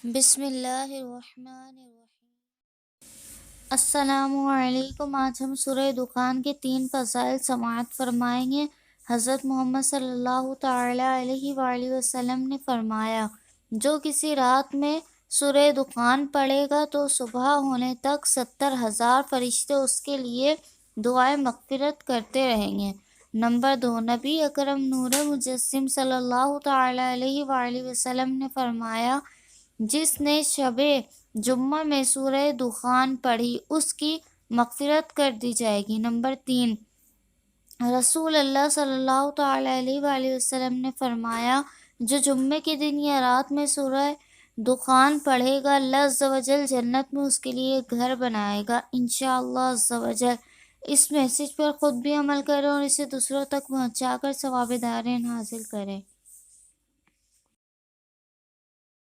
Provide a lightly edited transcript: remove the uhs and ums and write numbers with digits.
बिस्मिल्लाहिर्रहमानिर्रहीम। अस्सलामुअलैकुम। आज हम सूरह दुखान के 3 फ़ज़ाइल समाअत फरमाएंगे। हज़रत मोहम्मद सल्लल्लाहु तआला अलैहि वसल्लम ने फरमाया, जो किसी रात में सूरह दुखान पढ़ेगा तो सुबह होने तक 70,000 फरिश्ते उसके लिए दुआए मग़फ़िरत करते रहेंगे। नंबर 2, नबी अकरम नूर मुजस्सिम सल्लल्लाहु तआला अलैहि वसल्लम ने फरमाया, जिसने शबे जुम्मा में सूरह दुखान पढ़ी उसकी मग़फ़िरत कर दी जाएगी। नंबर 3, रसूल अल्लाह सल्लल्लाहु तआला अलैहि वसल्लम ने फरमाया, जो जुम्मे के दिन या रात में सूरह दुखान पढ़ेगा, अल्लाह अज़्ज़ व जल जन्नत में उसके लिए घर बनाएगा इंशाअल्लाह अज़्ज़ व जल। इस मैसेज पर ख़ुद भी अमल करें और इसे दूसरों तक पहुँचाकर सवाब दारेन हासिल करें।